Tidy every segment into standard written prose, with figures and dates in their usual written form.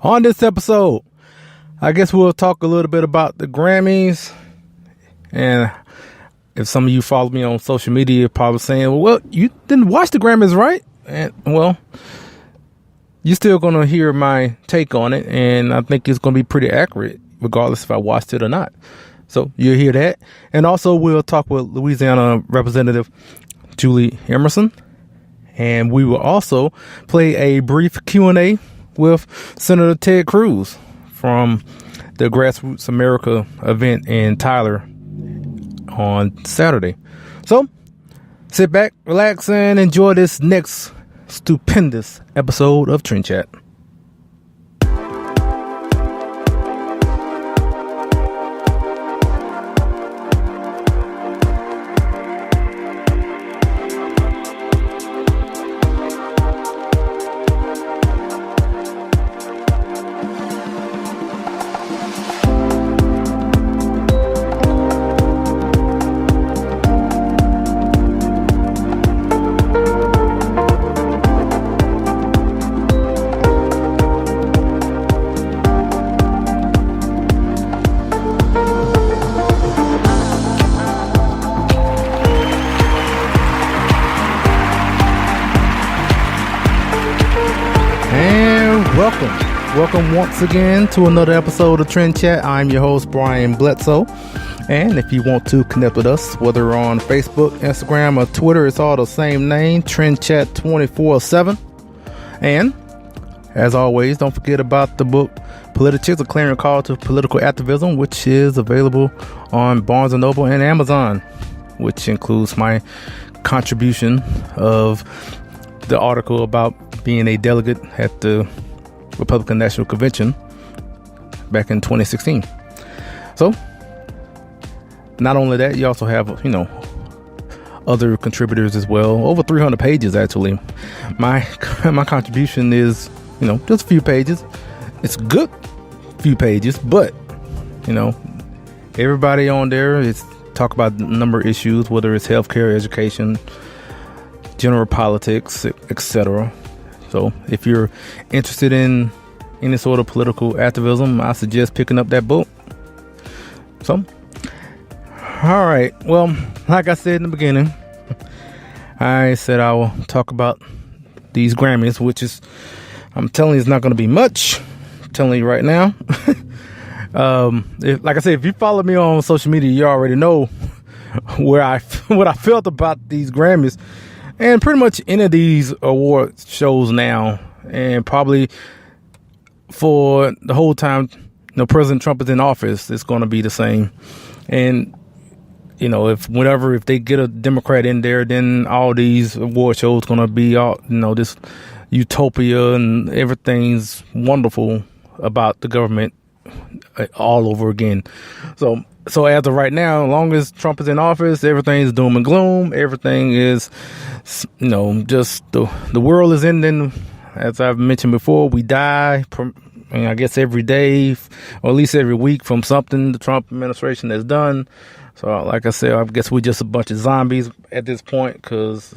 On this episode, I guess we'll talk a little bit about the Grammys. And if some of you follow me on social media, you're probably saying, well, you didn't watch the Grammys, right? And well, you're still going to hear my take on it. And I think it's going to be pretty accurate, regardless if I watched it or not. So you'll hear that. And also we'll talk with Louisiana Representative Julie Emerson. And we will also play a brief Q&A with Senator Ted Cruz from the Grassroots America event in Tyler on Saturday. So sit back, relax, and enjoy this next stupendous episode of Trend Chat. Welcome once again to another episode of Trend Chat. I'm your host, Brian Bledsoe. And if you want to connect with us, whether on Facebook, Instagram, or Twitter, it's all the same name, Trend Chat 24/7. And as always, don't forget about the book Politics, A Clarion Call to Political Activism, which is available on Barnes & Noble and Amazon, which includes my contribution of the article about being a delegate at the Republican National Convention back in 2016. So, not only that, you also have, other contributors as well. Over 300 pages, actually. My contribution is, just a few pages. It's a good few pages, but, everybody on there is talk about a number of issues, whether it's healthcare, education, general politics, etc. So if you're interested in any sort of political activism, I suggest picking up that book. So, all right. Well, like I said in the beginning, I said I will talk about these Grammys, which is, I'm telling you, it's not going to be much. I'm telling you right now. Like I said, if you follow me on social media, you already know what I felt about these Grammys. And pretty much any of these award shows now, and probably for the whole time, President Trump is in office, it's going to be the same. And, if they get a Democrat in there, then all these award shows going to be all, this utopia and everything's wonderful about the government all over again. So as of right now, as long as Trump is in office, everything is doom and gloom. Everything is, just the world is ending. As I've mentioned before, we die, I guess every day, or at least every week, from something the Trump administration has done. So like I said, I guess we're just a bunch of zombies at this point, because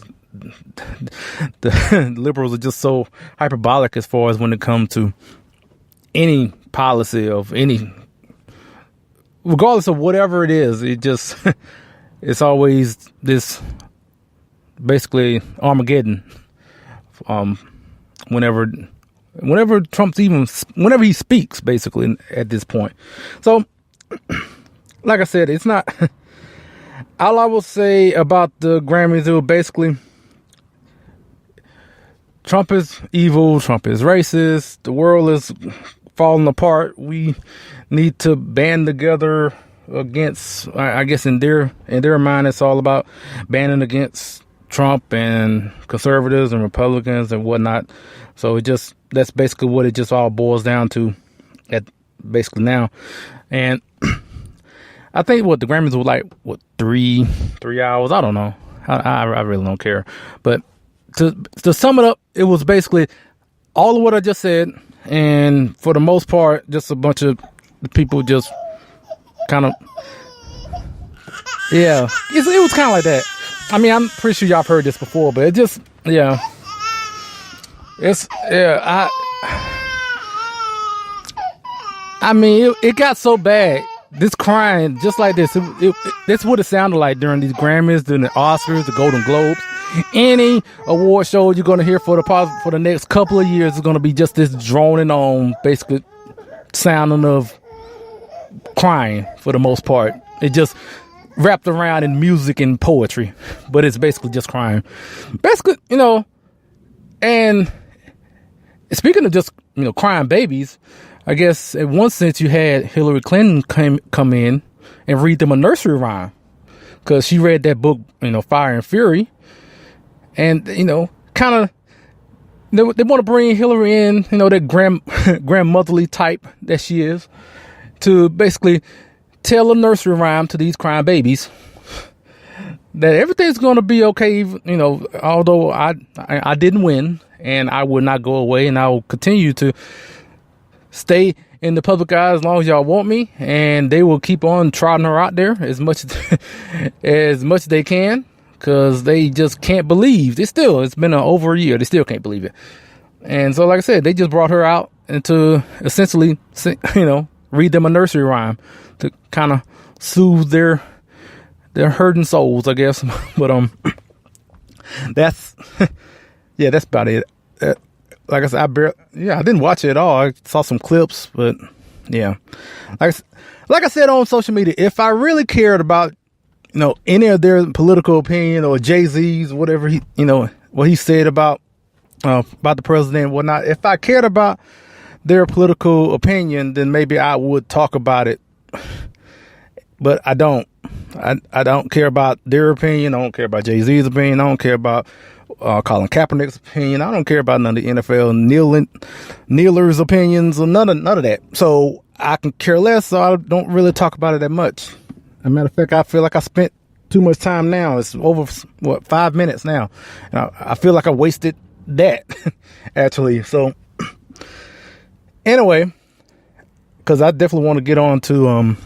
the liberals are just so hyperbolic as far as when it comes to any policy of any, regardless of whatever it is. It just, it's always this basically Armageddon. Whenever whenever he speaks, basically, at this point. So, like I said, it's not, all I will say about the Grammys, it was basically, Trump is evil, Trump is racist, the world is falling apart. We need to band together against, I guess in their mind, it's all about banding against Trump and conservatives and Republicans and whatnot. So that's basically what it just all boils down to at basically now. And I think the Grammys were like, 3 hours? I don't know. I really don't care. But to sum it up, it was basically all of what I just said. And for the most part, just a bunch of people just kind of, yeah, it was kind of like that. I mean, I'm pretty sure y'all have heard this before, but it just, yeah. I mean, it got so bad. This crying, just like this, that's what it sounded like during these Grammys, during the Oscars, the Golden Globes. Any award show you're going to hear for the next couple of years is going to be just this droning on, basically sounding of crying for the most part. It just wrapped around in music and poetry, but it's basically just crying. Basically, and speaking of just, crying babies, I guess in one sense you had Hillary Clinton come in and read them a nursery rhyme because she read that book, Fire and Fury. And, kind of, they want to bring Hillary in, that grandmotherly type that she is, to basically tell a nursery rhyme to these crying babies that everything's going to be okay, although I didn't win and I will not go away and I will continue to stay in the public eye as long as y'all want me, and they will keep on trotting her out there as much as they can, because they just can't believe it's been over a year. They still can't believe it. And so, like I said, they just brought her out and to essentially, read them a nursery rhyme to kind of soothe their hurting souls, I guess. But that's that's about it. Like I said, I didn't watch it at all. I saw some clips, but yeah, like I said on social media, if I really cared about any of their political opinion or Jay-Z's, whatever he what he said about the president and whatnot, if I cared about their political opinion, then maybe I would talk about it. But I don't. I don't care about their opinion. I don't care about Jay-Z's opinion. I don't care about Colin Kaepernick's opinion. I don't care about none of the NFL kneelers' opinions or none of that. So I can care less. So I don't really talk about it that much. As a matter of fact, I feel like I spent too much time now. It's over 5 minutes now, and I feel like I wasted that actually. So anyway, because I definitely want to get on to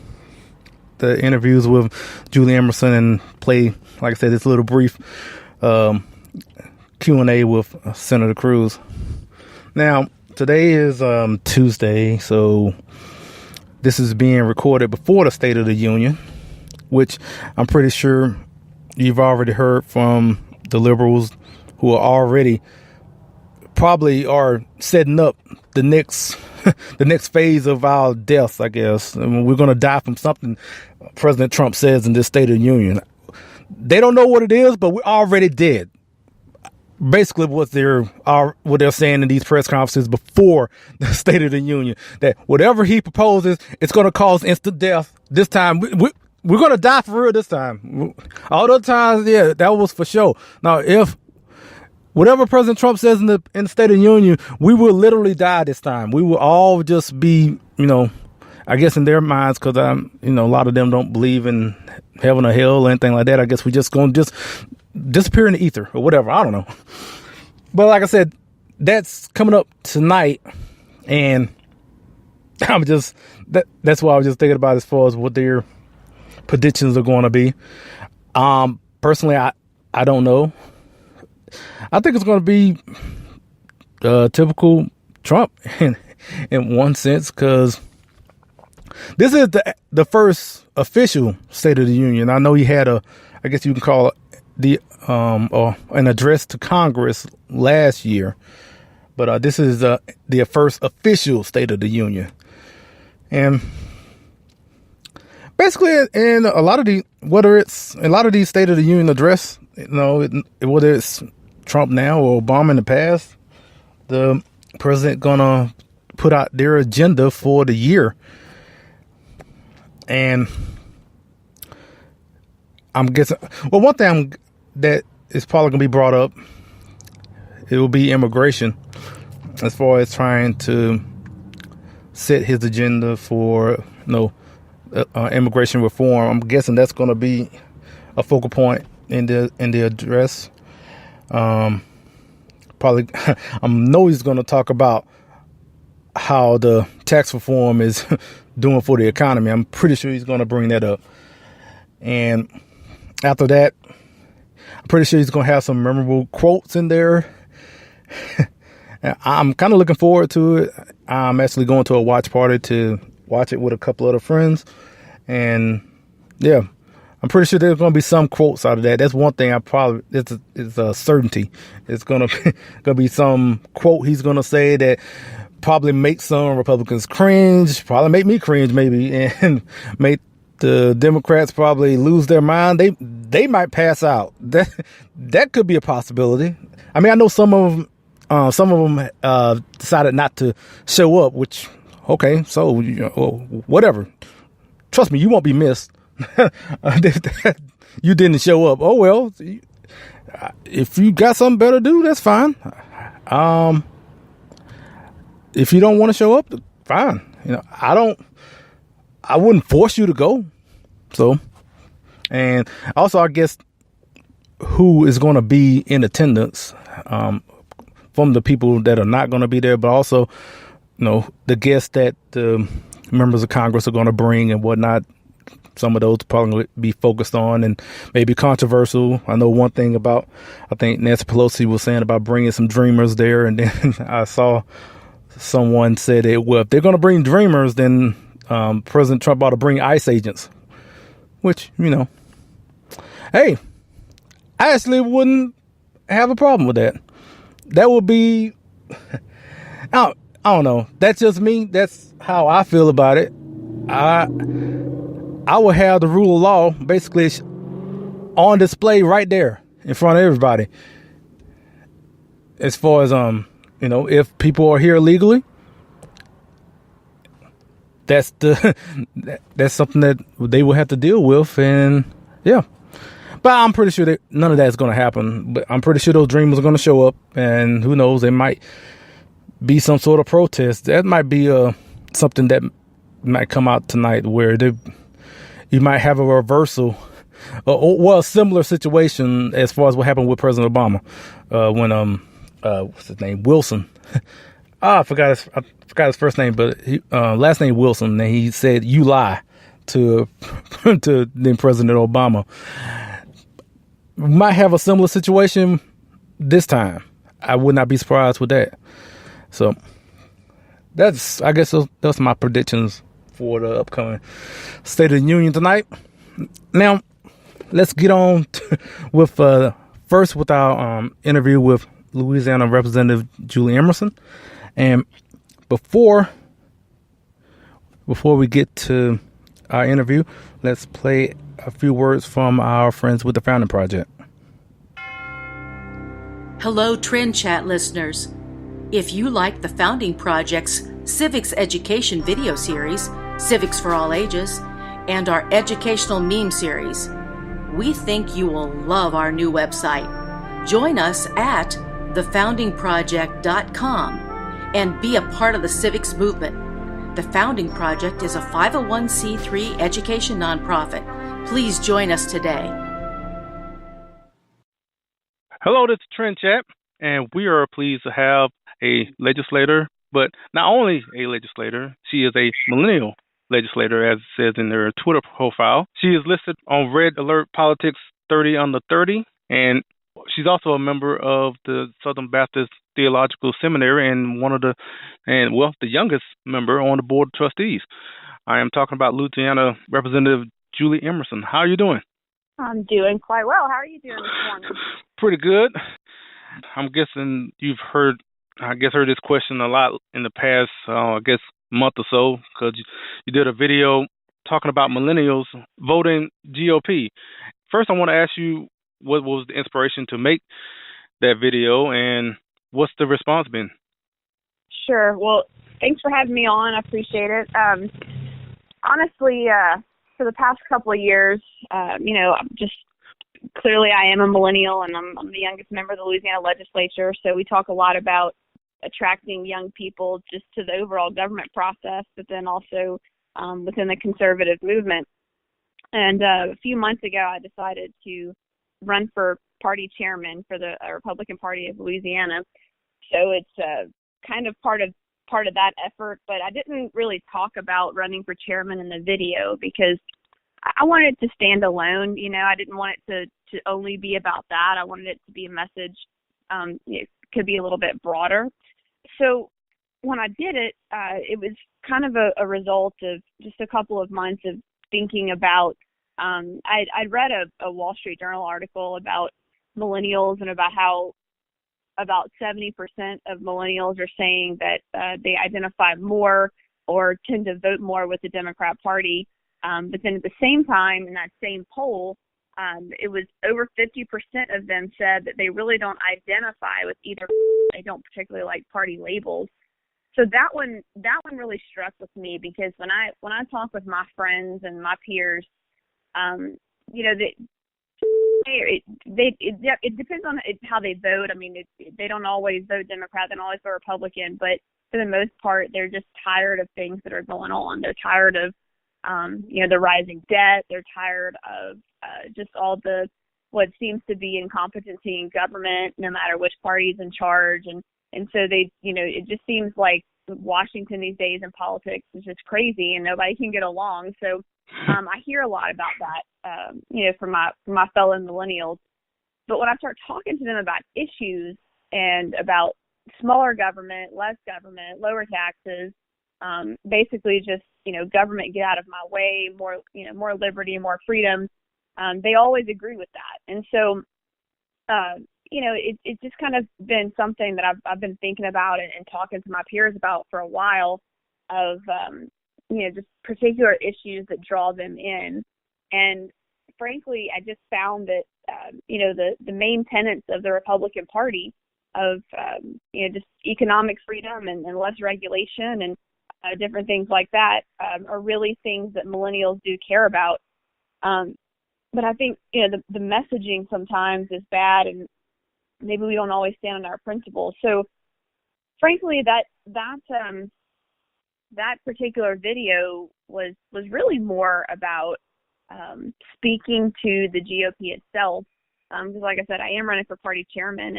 the interviews with Julie Emerson and play, like I said, this little brief Q&A with Senator Cruz. Now, today is Tuesday, so this is being recorded before the State of the Union, which I'm pretty sure you've already heard from the liberals who are already probably are setting up the next phase of our deaths, I guess. I mean, we're going to die from something President Trump says in this State of the Union. They don't know what it is, but we're already dead. Basically, what they're saying in these press conferences before the State of the Union, that whatever he proposes, it's going to cause instant death. This time, we're going to die for real this time. All the times, yeah, that was for sure. Now, if whatever President Trump says in the State of the Union, we will literally die this time. We will all just be, I guess in their minds, because a lot of them don't believe in heaven or hell or anything like that. I guess we just going to just disappear in the ether or whatever. I don't know. But like I said, that's coming up tonight, and that's what I was just thinking about as far as what their predictions are going to be. Personally, I don't know. I think it's going to be typical Trump in one sense, because this is the first official State of the Union. I know he had I guess you can call it an address to Congress last year, but this is the first official State of the Union. And basically, in a lot of these State of the Union address, whether it's Trump now or Obama in the past, the president gonna put out their agenda for the year. And I'm guessing, one thing that is probably gonna be brought up, it will be immigration, as far as trying to set his agenda for immigration reform. I'm guessing that's going to be a focal point in the address. Probably, I know he's going to talk about how the tax reform is doing for the economy. I'm pretty sure he's going to bring that up. And after that, I'm pretty sure he's going to have some memorable quotes in there. I'm kind of looking forward to it. I'm actually going to a watch party to watch it with a couple other friends. And yeah, I'm pretty sure there's going to be some quotes out of that. That's one thing it's a certainty. It's going to be some quote he's going to say that probably make some Republicans cringe, probably make me cringe maybe, and make the Democrats probably lose their mind. They might pass out. That could be a possibility. I mean, I know some of them decided not to show up, which, okay, so whatever. Trust me, you won't be missed. You didn't show up. Oh well, if you got something better to do, that's fine. If you don't want to show up, fine. I wouldn't force you to go. So, and also, I guess who is going to be in attendance from the people that are not going to be there, but also, the guests that the members of Congress are going to bring and whatnot. Some of those probably be focused on and maybe controversial. I know one thing about, I think Nancy Pelosi was saying about bringing some dreamers there. And then I saw someone said that, well, if they're going to bring dreamers, then President Trump ought to bring ICE agents, which, hey, I actually wouldn't have a problem with that. That would be, I don't know. That's just me. That's how I feel about it. I will have the rule of law basically on display right there in front of everybody. As far as, if people are here illegally, that's something that they will have to deal with. And yeah, but I'm pretty sure that none of that is going to happen. But I'm pretty sure those dreamers are going to show up, and who knows, there might be some sort of protest. That might be something that might come out tonight where you might have a reversal, a similar situation as far as what happened with President Obama when what's his name, Wilson. I forgot his first name, but last name Wilson. And he said, "You lie," to then President Obama. We might have a similar situation this time. I would not be surprised with that. So I guess those are my predictions for the upcoming State of the Union tonight. Now, let's get on with first with our interview with Louisiana Representative Julie Emerson. And before we get to our interview, let's play a few words from our friends with the Founding Project. Hello, Trend Chat listeners. If you like the Founding Project's Civics Education video series, Civics for All Ages, and our educational meme series, we think you will love our new website. Join us at thefoundingproject.com and be a part of the civics movement. The Founding Project is a 501c3 education nonprofit. Please join us today. Hello, this is Trend Chat, and we are pleased to have a legislator, but not only a legislator, she is a millennial legislator, as it says in their Twitter profile. She is listed on Red Alert Politics 30 under 30, and she's also a member of the Southern Baptist Theological Seminary and the youngest member on the Board of Trustees. I am talking about Louisiana Representative Julie Emerson. How are you doing? I'm doing quite well. How are you doing this morning? Pretty good. I'm guessing you've heard this question a lot in the past, month or so, because you did a video talking about millennials voting GOP. First, I want to ask you, what was the inspiration to make that video, and what's the response been? Sure. Well, thanks for having me on. I appreciate it. Honestly, for the past couple of years, clearly I am a millennial, and I'm the youngest member of the Louisiana legislature, so we talk a lot about attracting young people just to the overall government process, but then also within the conservative movement. And a few months ago, I decided to run for party chairman for the Republican Party of Louisiana. So it's kind of part of that effort, but I didn't really talk about running for chairman in the video because I wanted it to stand alone. I didn't want it to only be about that. I wanted it to be a message. It could be a little bit broader. So when I did it, it was kind of a result of just a couple of months of thinking about, I'd read a Wall Street Journal article about millennials and about how about 70% of millennials are saying that they identify more or tend to vote more with the Democrat Party. But then at the same time, in that same poll, it was over 50% of them said that they really don't identify with either. They don't particularly like party labels. So that one really struck with me, because when I talk with my friends and my peers, you know, it depends on how they vote. I mean, they don't always vote Democrat, they don't always vote Republican, but for the most part, they're just tired of things that are going on. They're tired of, you know, the rising debt. They're tired of just all the what seems to be incompetency in government, no matter which party's in charge, and so they, you know, it just seems like Washington these days in politics is just crazy and nobody can get along. So I hear a lot about that, you know, from my fellow millennials. But when I start talking to them about issues and about smaller government, less government, lower taxes, basically just, you know, government, get out of my way, more, you know, more liberty, more freedom, they always agree with that. And so, you know, it's just kind of been something that I've been thinking about and talking to my peers about for a while, of, you know, just particular issues that draw them in. And frankly, I just found that, you know, the main tenets of the Republican Party of, you know, just economic freedom and less regulation and different things like that are really things that millennials do care about. But I think, you know, the messaging sometimes is bad, and maybe we don't always stand on our principles. So frankly, that particular video was really more about speaking to the GOP itself. Because like I said, I am running for party chairman,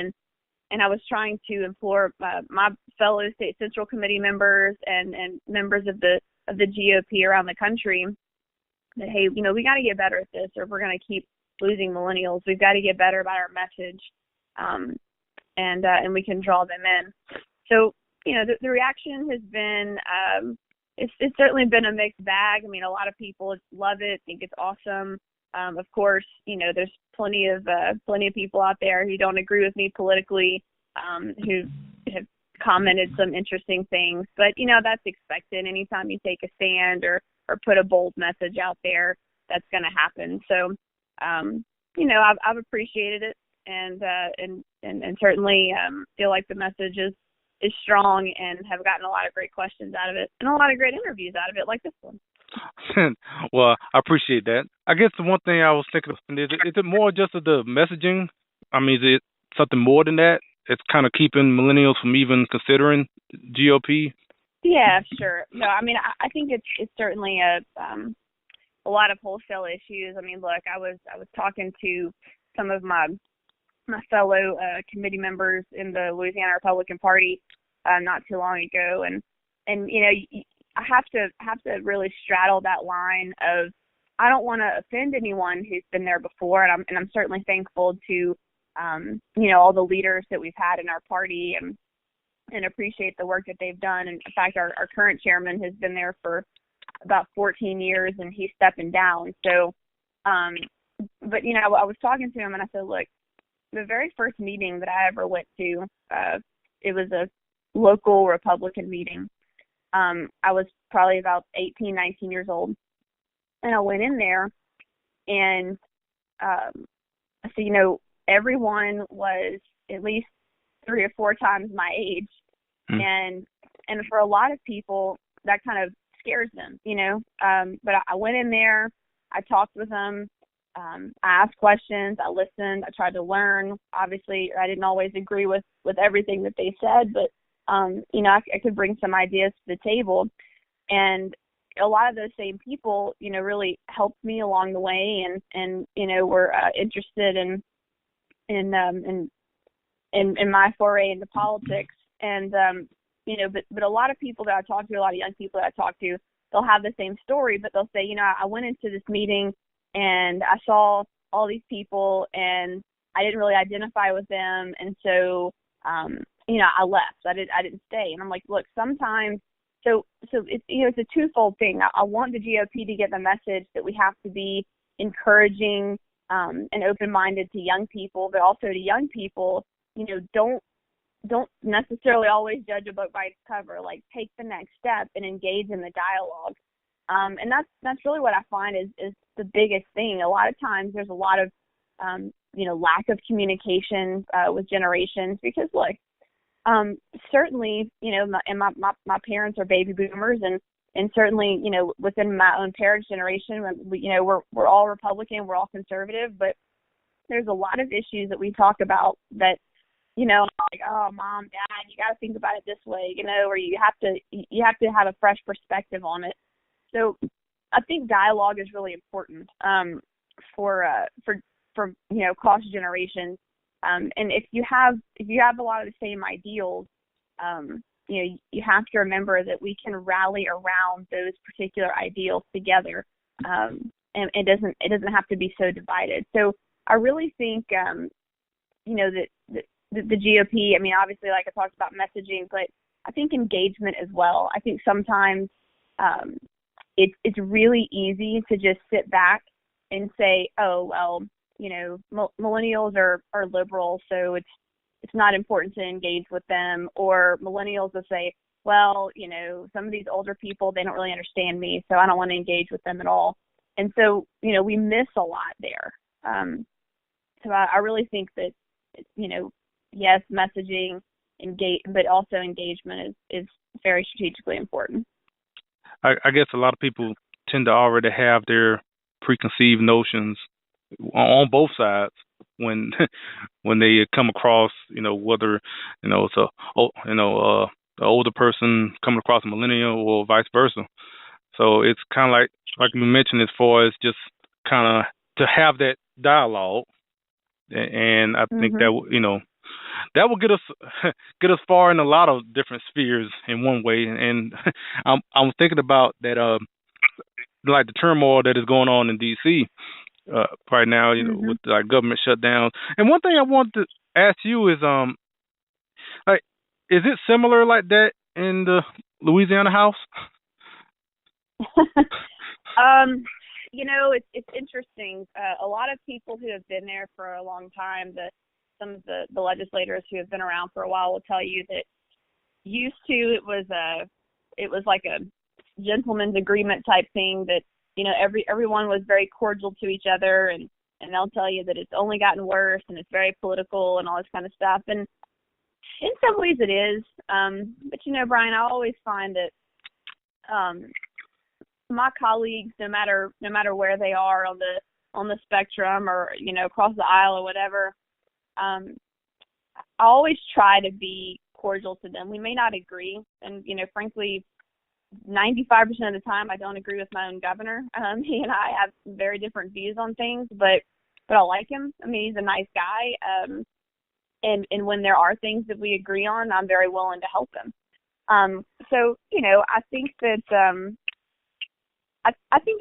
and I was trying to implore my fellow state central committee members and members of the GOP around the country that, hey, you know, we got to get better at this, or if we're going to keep losing millennials, we've got to get better about our message, and we can draw them in. So, you know, the reaction has been, it's certainly been a mixed bag. I mean, a lot of people love it, think it's awesome. Of course, you know, there's plenty of people out there who don't agree with me politically, who have commented some interesting things. But, you know, that's expected. Anytime you take a stand or put a bold message out there, that's going to happen. So, you know, I've appreciated it, and certainly feel like the message is strong, and have gotten a lot of great questions out of it, and a lot of great interviews out of it, like this one. Well, I appreciate that. I guess the one thing I was thinking of is it more just of the messaging? I mean, is it something more than that? It's kind of keeping millennials from even considering GOP? Yeah, sure. No, I mean, I think it's certainly a lot of wholesale issues. I mean, look, I was talking to some of my fellow committee members in the Louisiana Republican Party not too long ago, and you know, I have to really straddle that line of, I don't want to offend anyone who's been there before, and I'm certainly thankful to you know, all the leaders that we've had in our party, and appreciate the work that they've done. And in fact, our current chairman has been there for about 14 years, and he's stepping down. So, but you know, I was talking to him, and I said, look, the very first meeting that I ever went to, it was a local Republican meeting. I was probably about 18, 19 years old. And I went in there, and so, you know, everyone was at least 3 or 4 times my age. And for a lot of people, that kind of scares them, you know. But I went in there, I talked with them, I asked questions, I listened, I tried to learn. Obviously, I didn't always agree with everything that they said, but you know, I could bring some ideas to the table, and a lot of those same people, you know, really helped me along the way, and you know, were interested in my foray into politics, and you know, but a lot of people that I talk to, a lot of young people that I talk to, they'll have the same story, but they'll say, you know, I went into this meeting and I saw all these people, and I didn't really identify with them, and so I left. I didn't stay. And I'm like, look, sometimes, so it's a twofold thing. I want the GOP to get the message that we have to be encouraging and open-minded to young people, but also to young people, don't necessarily always judge a book by its cover. Like, take the next step and engage in the dialogue. And that's really what I find is the biggest thing. A lot of times there's a lot of lack of communication with generations, because look, certainly, my parents are baby boomers, and certainly, within my own parents' generation, we're all Republican, we're all conservative, but there's a lot of issues that we talk about that, like, oh, mom, dad, you got to think about it this way, or you have to have a fresh perspective on it. So I think dialogue is really important for cross generations. And if you have a lot of the same ideals, you have to remember that we can rally around those particular ideals together, and it doesn't have to be so divided. So I really think that the GOP. I mean, obviously, like I talked about messaging, but I think engagement as well. I think sometimes it's really easy to just sit back and say, oh, well, millennials are liberal, so it's not important to engage with them. Or millennials will say, well, some of these older people, they don't really understand me, so I don't want to engage with them at all. And so, we miss a lot there. So I really think that, yes, messaging, but also engagement is very strategically important. I guess a lot of people tend to already have their preconceived notions on both sides when they come across, whether it's an older person coming across a millennial or vice versa. So it's kind of like you mentioned, as far as just kind of to have that dialogue, and I think that that will get us far in a lot of different spheres in one way. And I'm thinking about that, like the turmoil that is going on in D.C. Right now, with like government shutdowns. And one thing I want to ask you is, is it similar like that in the Louisiana House? It's interesting. A lot of people who have been there for a long time, some of the legislators who have been around for a while will tell you that used to it was like a gentleman's agreement type thing, that everyone was very cordial to each other, and they'll tell you that it's only gotten worse and it's very political and all this kind of stuff. And in some ways it is. But Brian, I always find that my colleagues, no matter where they are on the spectrum, or across the aisle or whatever, I always try to be cordial to them. We may not agree, and frankly, 95% of the time I don't agree with my own governor. He and I have very different views on things, but I like him. I mean, he's a nice guy. And when there are things that we agree on, I'm very willing to help him. So I think that I think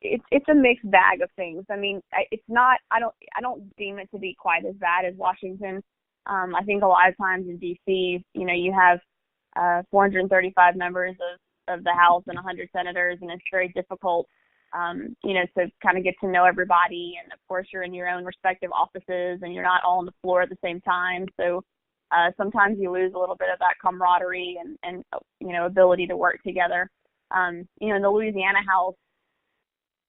it's a mixed bag of things. I mean, it's not. I don't deem it to be quite as bad as Washington. I think a lot of times in D.C., you have 435 members of the House and 100 senators, and it's very difficult, to kind of get to know everybody. And of course, you're in your own respective offices, and you're not all on the floor at the same time. So sometimes you lose a little bit of that camaraderie and ability to work together. In the Louisiana House,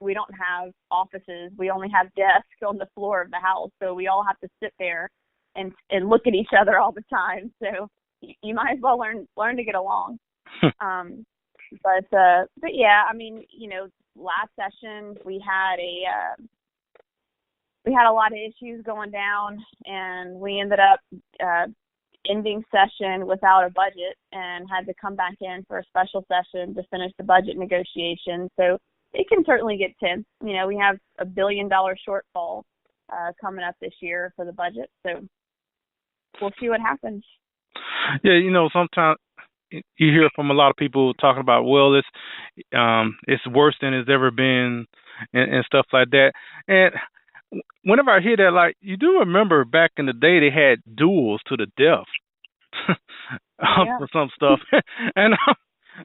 we don't have offices. We only have desks on the floor of the House, so we all have to sit there and look at each other all the time. So you might as well learn to get along. But yeah, I mean, last session we had a lot of issues going down, and we ended up ending session without a budget and had to come back in for a special session to finish the budget negotiations. So it can certainly get tense. We have $1 billion shortfall coming up this year for the budget, so we'll see what happens. Yeah, sometimes you hear from a lot of people talking about, well, it's worse than it's ever been, and stuff like that. And whenever I hear that, like, you do remember back in the day they had duels to the death for some stuff. And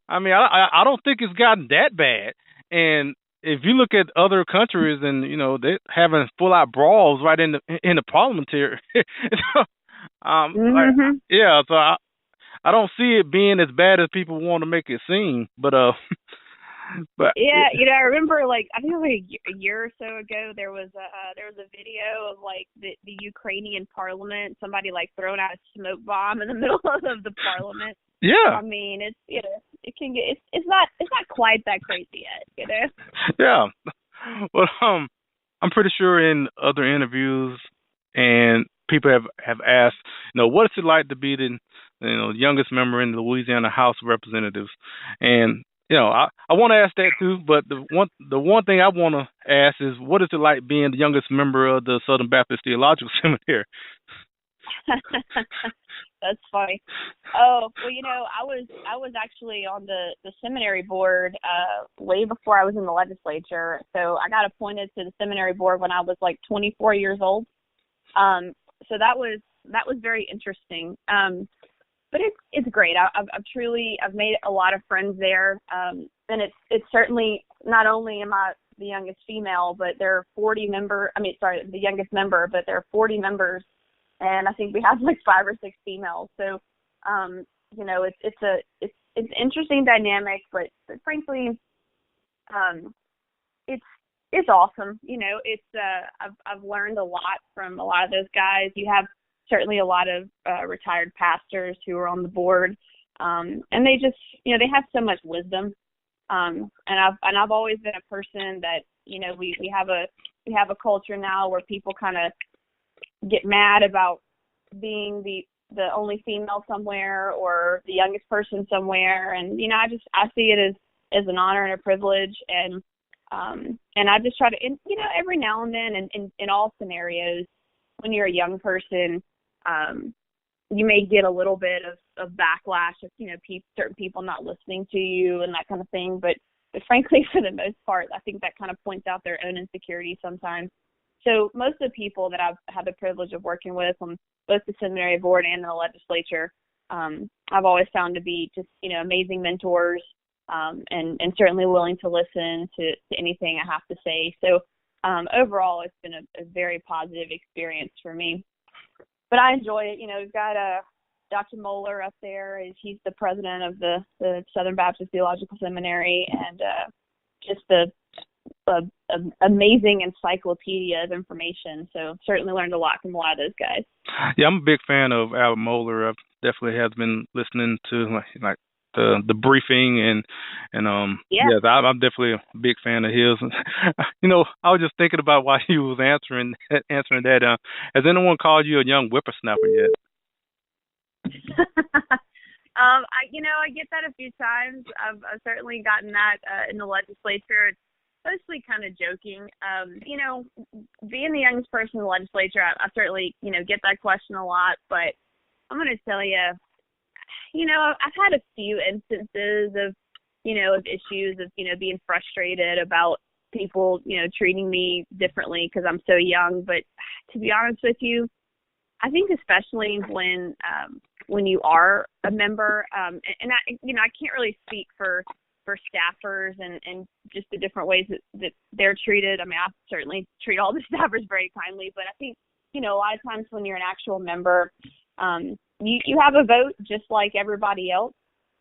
I mean, I don't think it's gotten that bad. And if you look at other countries, and they're having full out brawls right in the parliamentary. So, yeah. So I don't see it being as bad as people want to make it seem. But but yeah, I remember I think it was a year or so ago there was a video of the Ukrainian parliament, somebody throwing out a smoke bomb in the middle of the parliament. Yeah. I mean, it's it can get it's not quite that crazy yet, Yeah. Well, I'm pretty sure in other interviews and people have asked, what is it like to be the youngest member in the Louisiana House of Representatives, and I want to ask that too, but the one thing I want to ask is, what is it like being the youngest member of the Southern Baptist Theological Seminary? That's funny. Oh, well, I was actually on the seminary board way before I was in the legislature. So I got appointed to the seminary board when I was 24 years old. So that was very interesting. But it's great. I've made a lot of friends there. And it's certainly, not only am I the youngest female, but there are 40 the youngest member, but there are 40 members. And I think we have 5 or 6 females. So, it's an interesting dynamic, but frankly, it's awesome. I've learned a lot from a lot of those guys. You have certainly a lot of retired pastors who are on the board, and they just, they have so much wisdom. And I've always been a person that, we have a culture now where people kind of get mad about being the only female somewhere or the youngest person somewhere, and I see it as an honor and a privilege, and I just try to, every now and then, in all scenarios, when you're a young person, you may get a little bit of backlash of certain people not listening to you and that kind of thing, but frankly, for the most part, I think that kind of points out their own insecurities sometimes. So most of the people that I've had the privilege of working with on both the seminary board and in the legislature, I've always found to be just, amazing mentors, and certainly willing to listen to anything I have to say. So overall, it's been a very positive experience for me. But I enjoy it. We've got Dr. Moeller up there. He's the president of the Southern Baptist Theological Seminary, and just the amazing encyclopedia of information. So certainly learned a lot from a lot of those guys. Yeah, I'm a big fan of Albert Moeller. I definitely have been listening to the briefing, and yes, I'm definitely a big fan of his. I was just thinking about why he was answering that. Has anyone called you a young whippersnapper yet? I get that a few times. I've certainly gotten that in the legislature. It's mostly kind of joking. Being the youngest person in the legislature, I certainly, get that question a lot, but I'm going to tell you, I've had a few instances of issues of, being frustrated about people, treating me differently because I'm so young. But to be honest with you, I think especially when you are a member, and I can't really speak for staffers and just the different ways that they're treated. I mean, I certainly treat all the staffers very kindly, but I think, a lot of times when you're an actual member, you have a vote just like everybody else.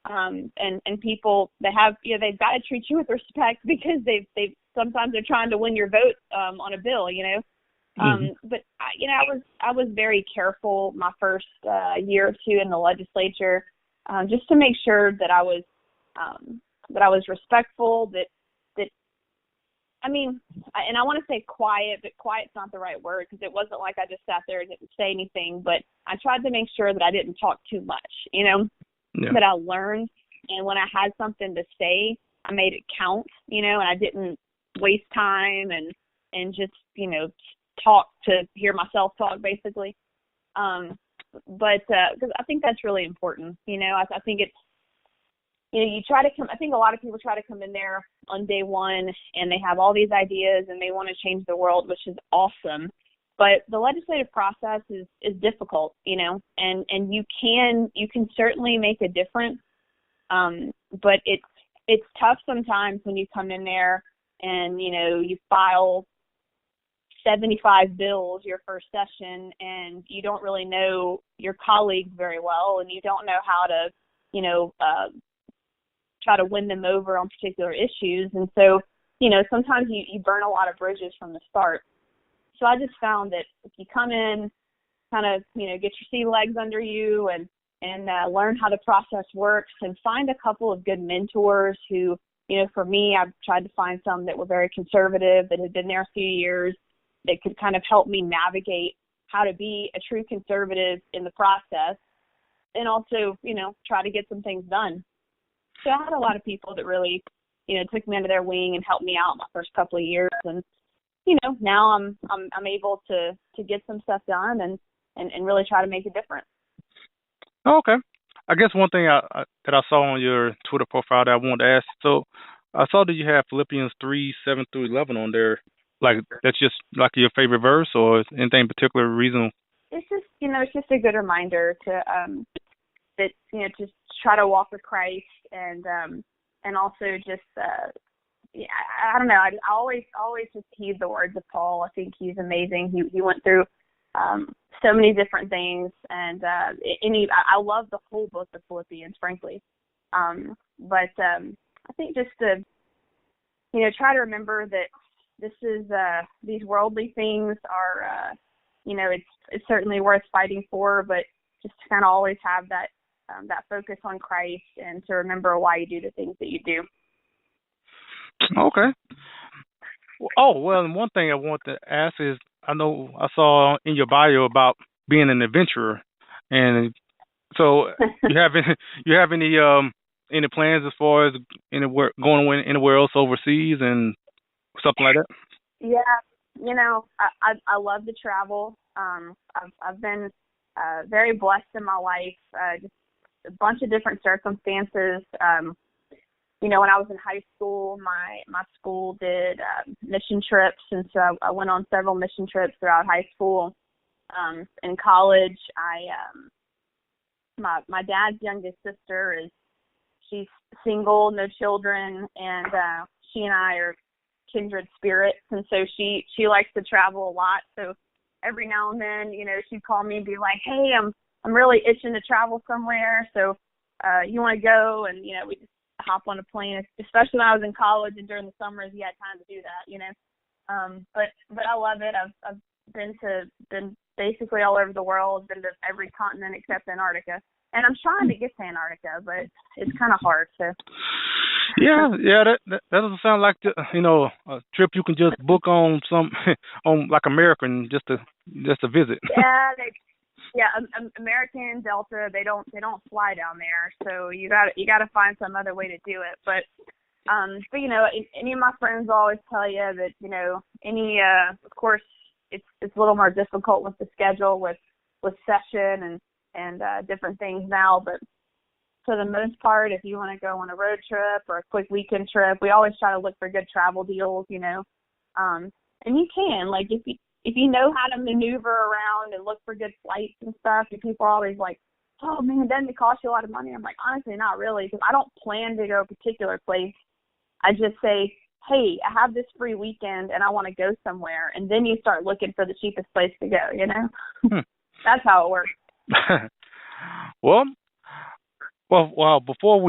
And people, they've got to treat you with respect because sometimes they're trying to win your vote on a bill, But I was very careful my first year or two in the legislature, just to make sure that I was respectful. And I want to say quiet, but quiet's not the right word, because it wasn't like I just sat there and didn't say anything. But I tried to make sure that I didn't talk too much, that I learned. And when I had something to say, I made it count, and I didn't waste time and just, talk to hear myself talk, basically. But because I think that's really important. I think it's, you try to come, I think a lot of people try to come in there on day one and they have all these ideas and they want to change the world, which is awesome. But the legislative process is difficult, and you can certainly make a difference. But it's tough sometimes when you come in there and, you file 75 bills your first session, and you don't really know your colleagues very well, and you don't know how to, try to win them over on particular issues. And so, sometimes you burn a lot of bridges from the start. So I just found that if you come in, kind of, get your sea legs under you and learn how the process works, and find a couple of good mentors who, for me, I've tried to find some that were very conservative, that had been there a few years, that could kind of help me navigate how to be a true conservative in the process, and also, try to get some things done. So I had a lot of people that really, took me under their wing and helped me out my first couple of years. And, now I'm able to get some stuff done and really try to make a difference. Okay. I guess one thing that I saw on your Twitter profile that I wanted to ask, so I saw that you have Philippians 3:7-11 on there. Like, that's just like your favorite verse, or anything particular reason? It's just, it's just a good reminder to, that, just try to walk with Christ, and also just, I don't know, I always just heed the words of Paul. I think he's amazing. He went through so many different things, and I love the whole book of Philippians, frankly. But I think just to, try to remember that this is, these worldly things are, it's certainly worth fighting for, but just to kind of always have that focus on Christ, and to remember why you do the things that you do. Okay. Oh, well, and one thing I want to ask is, I know I saw in your bio about being an adventurer, and so you have any plans as far as going anywhere else overseas and something like that? Yeah, I love to travel. I've been very blessed in my life, just a bunch of different circumstances. When I was in high school, my school did mission trips, and so I went on several mission trips throughout high school. In college, my dad's youngest sister she's single, no children, and she and I are kindred spirits, and so she likes to travel a lot. So every now and then, she'd call me and be like, "Hey, I'm really itching to travel somewhere, so you want to go?" And we just hop on a plane, especially when I was in college and during the summers, you had time to do that, But I love it. I've been basically all over the world, been to every continent except Antarctica, and I'm trying to get to Antarctica, but it's kind of hard. So. Yeah, that doesn't sound like a trip you can just book on on like American just to visit. Yeah, American, Delta, they don't fly down there, so you got to find some other way to do it. But any of my friends always tell you that of course it's a little more difficult with the schedule with session and different things now, but for the most part, if you want to go on a road trip or a quick weekend trip, we always try to look for good travel deals, and you can, like, if you know how to maneuver around and look for good flights and stuff, and people are always like, "Oh man, doesn't it cost you a lot of money?" I'm like, honestly, not really, because I don't plan to go a particular place. I just say, "Hey, I have this free weekend and I want to go somewhere," and then you start looking for the cheapest place to go. That's how it works. Well, before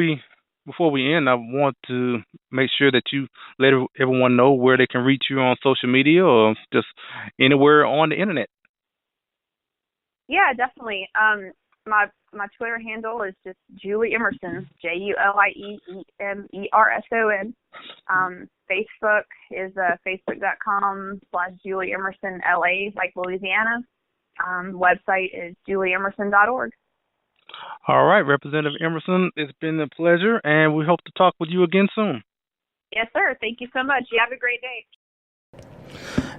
we end, I want to make sure that you let everyone know where they can reach you on social media or just anywhere on the internet. Yeah, definitely. My Twitter handle is just Julie Emerson, JulieEmerson. Facebook is facebook.com/Julie Emerson LA, like Louisiana. Website is julieemerson.org. All right, Representative Emerson, it's been a pleasure, and we hope to talk with you again soon. Yes, sir. Thank you so much. You have a great day.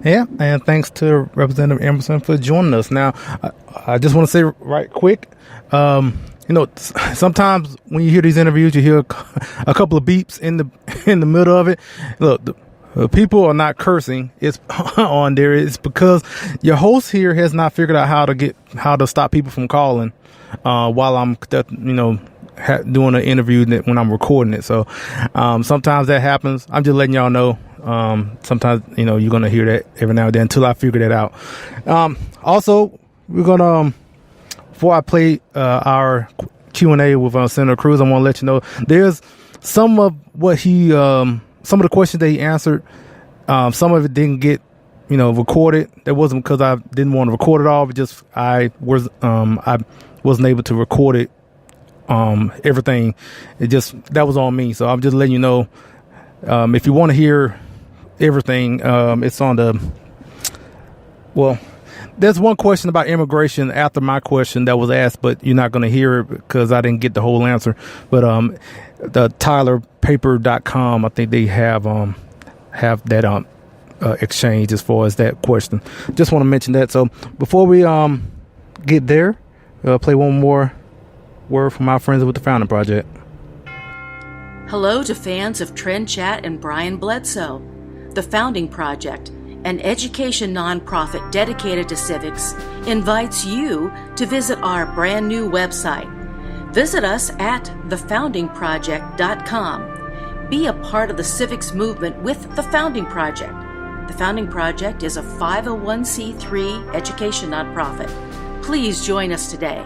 Yeah, and thanks to Representative Emerson for joining us. Now, I just want to say right quick, sometimes when you hear these interviews, you hear a couple of beeps in the middle of it. Look, people are not cursing. It's on there. It's because your host here has not figured out how to stop people from calling while I'm, doing an interview when I'm recording it. So sometimes that happens. I'm just letting y'all know. Sometimes you're gonna hear that every now and then until I figure that out. Also, we're gonna before I play our Q&A with Senator Cruz, I want to let you know there's some of what he some of the questions that he answered. Some of it didn't get recorded. That wasn't because I didn't want to record it all, but just I wasn't able to record it. Everything. That was on me. So I'm just letting you know. If you want to hear everything, it's on there's one question about immigration after my question that was asked, but you're not going to hear it because I didn't get the whole answer. But the TylerPaper.com, I think they have that exchange as far as that question. Just want to mention that. So before we get there, play one more word from our friends with the Founding Project. Hello to fans of Trend Chat and Brian Bledsoe. The Founding Project, an education nonprofit dedicated to civics, invites you to visit our brand new website. Visit us at thefoundingproject.com. Be a part of the civics movement with the Founding Project. The Founding Project is a 501c3 education nonprofit. Please join us today.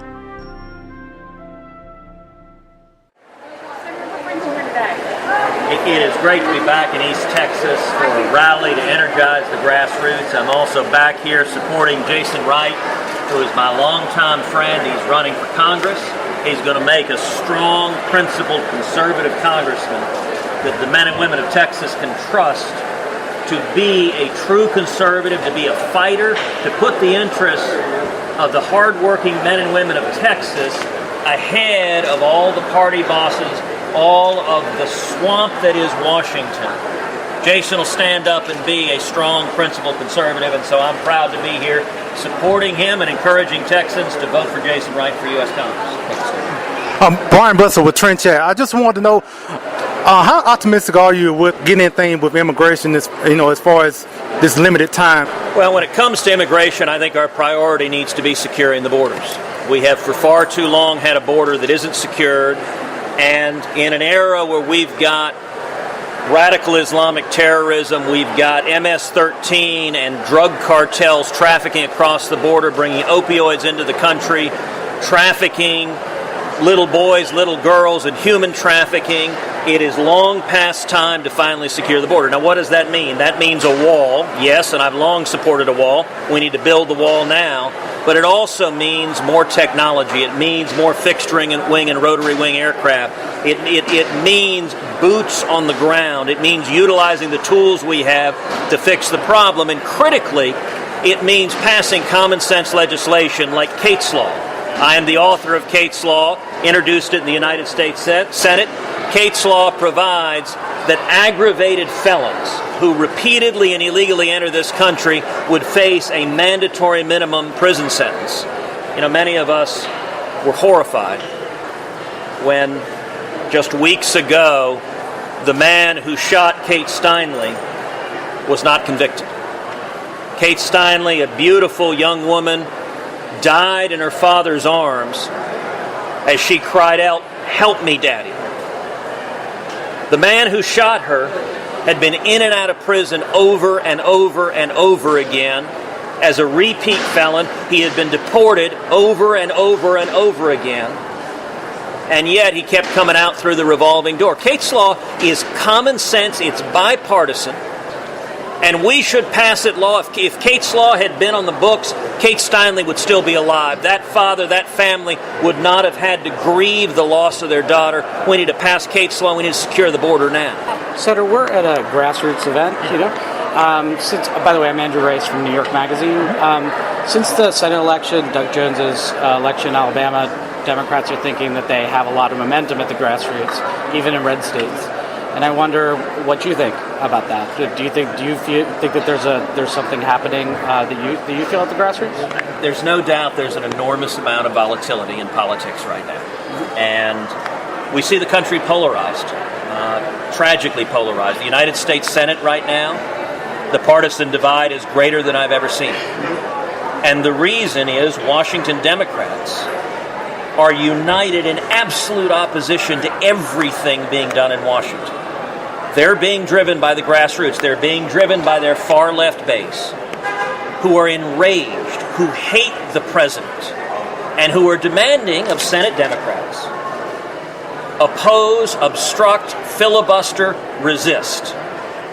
It is great to be back in East Texas for a rally to energize the grassroots. I'm also back here supporting Jason Wright, who is my longtime friend. He's running for Congress. He's going to make a strong, principled, conservative congressman that the men and women of Texas can trust to be a true conservative, to be a fighter, to put the interests of the hardworking men and women of Texas ahead of all the party bosses, all of the swamp that is Washington. Jason will stand up and be a strong, principled conservative, and so I'm proud to be here supporting him and encouraging Texans to vote for Jason Wright for U.S. Congress. Brian Bledsoe with Trent Chat. I just wanted to know how optimistic are you with getting anything with immigration, as far as this limited time? Well, when it comes to immigration, I think our priority needs to be securing the borders. We have for far too long had a border that isn't secured. And in an era where we've got radical Islamic terrorism, we've got MS-13 and drug cartels trafficking across the border, bringing opioids into the country, trafficking little boys, little girls, and human trafficking, it is long past time to finally secure the border. Now, what does that mean? That means a wall, yes, and I've long supported a wall. We need to build the wall now. But it also means more technology. It means more fixed wing and rotary wing aircraft. It means boots on the ground. It means utilizing the tools we have to fix the problem. And critically, it means passing common sense legislation like Kate's Law. I am the author of Kate's Law, introduced it in the United States Senate. Kate's Law provides that aggravated felons who repeatedly and illegally enter this country would face a mandatory minimum prison sentence. Many of us were horrified when just weeks ago the man who shot Kate Steinle was not convicted. Kate Steinle, a beautiful young woman, died in her father's arms as she cried out, "Help me, Daddy." The man who shot her had been in and out of prison over and over and over again. As a repeat felon, he had been deported over and over and over again. And yet he kept coming out through the revolving door. Kate's Law is common sense, it's bipartisan, and we should pass it law. If Kate's Law had been on the books, Kate Steinle would still be alive. That father, that family would not have had to grieve the loss of their daughter. We need to pass Kate's Law. We need to secure the border now. Senator, we're at a grassroots event, by the way, I'm Andrew Rice from New York Magazine. Since the Senate election, Doug Jones's election in Alabama, Democrats are thinking that they have a lot of momentum at the grassroots, even in red states. And I wonder what you think about that. Do you think that there's something happening that you feel at the grassroots? There's no doubt there's an enormous amount of volatility in politics right now, and we see the country polarized. tragically polarized. The United States Senate right now, the partisan divide is greater than I've ever seen. And the reason is Washington Democrats are united in absolute opposition to everything being done in Washington. They're being driven by the grassroots. They're being driven by their far-left base, who are enraged, who hate the president, and who are demanding of Senate Democrats oppose, obstruct, filibuster, resist.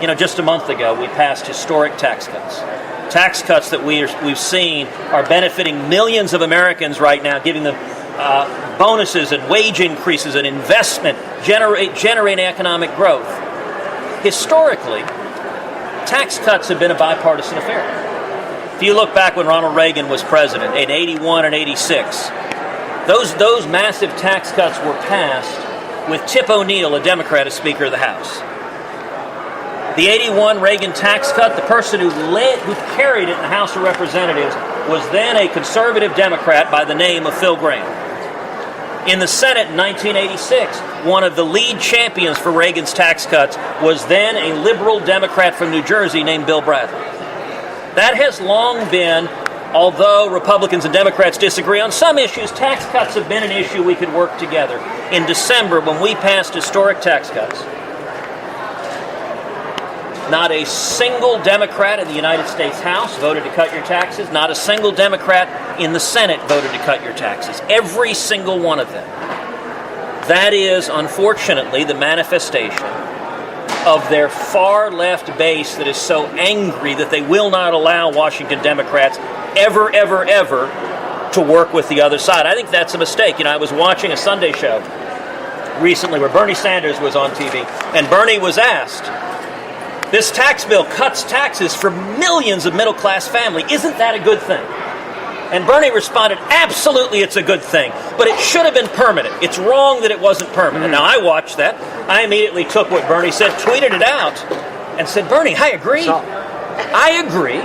You know, just a month ago, we passed historic tax cuts. Tax cuts that we've seen are benefiting millions of Americans right now, giving them bonuses and wage increases and investment, generating economic growth. Historically, tax cuts have been a bipartisan affair. If you look back when Ronald Reagan was president in 81 and 86, those massive tax cuts were passed with Tip O'Neill, a Democrat, as Speaker of the House. The 81 Reagan tax cut, the person who carried it in the House of Representatives was then a conservative Democrat by the name of Phil Gramm. In the Senate in 1986, one of the lead champions for Reagan's tax cuts was then a liberal Democrat from New Jersey named Bill Bradley. That has long been, although Republicans and Democrats disagree on some issues, tax cuts have been an issue we could work together. In December, when we passed historic tax cuts, not a single Democrat in the United States House voted to cut your taxes. Not a single Democrat in the Senate voted to cut your taxes. Every single one of them. That is, unfortunately, the manifestation of their far-left base that is so angry that they will not allow Washington Democrats ever to work with the other side. I think that's a mistake. You know, I was watching a Sunday show recently where Bernie Sanders was on TV, and Bernie was asked, this tax bill cuts taxes for millions of middle-class families. Isn't that a good thing? And Bernie responded, absolutely it's a good thing, but it should have been permanent. It's wrong that it wasn't permanent. Now, I watched that. I immediately took what Bernie said, tweeted it out, and said, Bernie, I agree. I agree.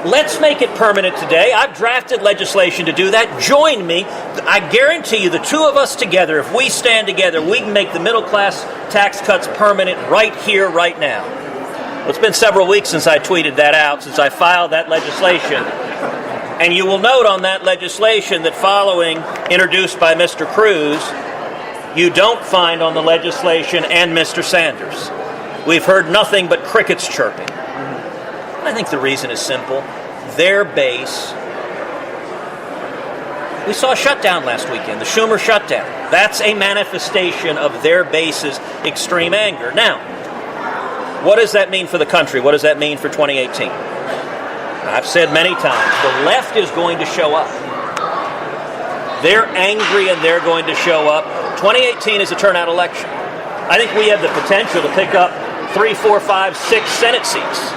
Let's make it permanent today. I've drafted legislation to do that. Join me. I guarantee you, the two of us together, if we stand together, we can make the middle-class tax cuts permanent right here, right now. Well, it's been several weeks since I tweeted that out, since I filed that legislation. And you will note on that legislation that following, introduced by Mr. Cruz, you don't find on the legislation and Mr. Sanders. We've heard nothing but crickets chirping. I think the reason is simple. Their base. We saw a shutdown last weekend, the Schumer shutdown. That's a manifestation of their base's extreme anger. Now, what does that mean for the country? What does that mean for 2018? I've said many times, the left is going to show up. They're angry and they're going to show up. 2018 is a turnout election. I think we have the potential to pick up 3, 4, 5, 6 Senate seats.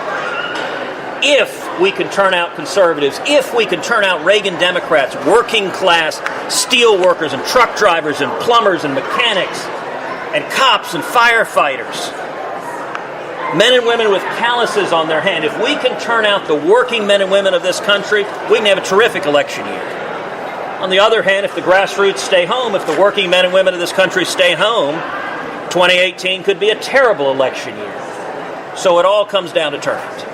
If we can turn out conservatives, if we can turn out Reagan Democrats, working class steel workers and truck drivers and plumbers and mechanics and cops and firefighters, men and women with calluses on their hand, if we can turn out the working men and women of this country, we can have a terrific election year. On the other hand, if the grassroots stay home, if the working men and women of this country stay home, 2018 could be a terrible election year. So it all comes down to turnout.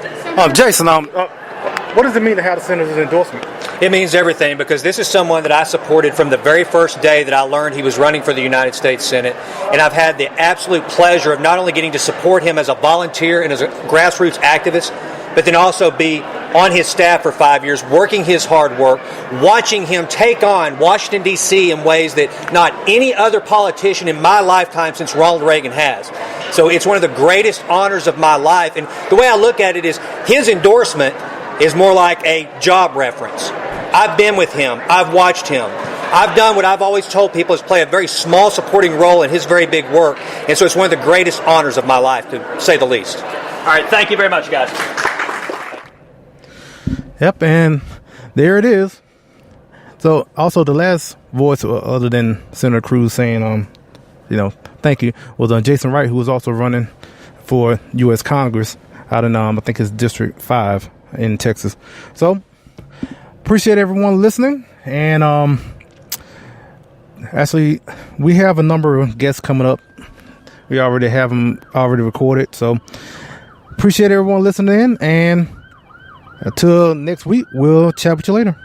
Jason, what does it mean to have the senator's endorsement? It means everything, because this is someone that I supported from the very first day that I learned he was running for the United States Senate. And I've had the absolute pleasure of not only getting to support him as a volunteer and as a grassroots activist, but then also be on his staff for 5 years, working his hard work, watching him take on Washington, D.C. in ways that not any other politician in my lifetime since Ronald Reagan has. So it's one of the greatest honors of my life. And the way I look at it is his endorsement is more like a job reference. I've been with him. I've watched him. I've done what I've always told people is play a very small supporting role in his very big work. And so it's one of the greatest honors of my life, to say the least. All right, thank you very much, guys. Yep, and there it is. So also the last voice other than Senator Cruz saying, thank you, was Jason Wright, who was also running for U.S. Congress out in, I think it's District 5 in Texas. So appreciate everyone listening. And actually, we have a number of guests coming up. We already have them already recorded. So appreciate everyone listening in, and until next week, we'll chat with you later.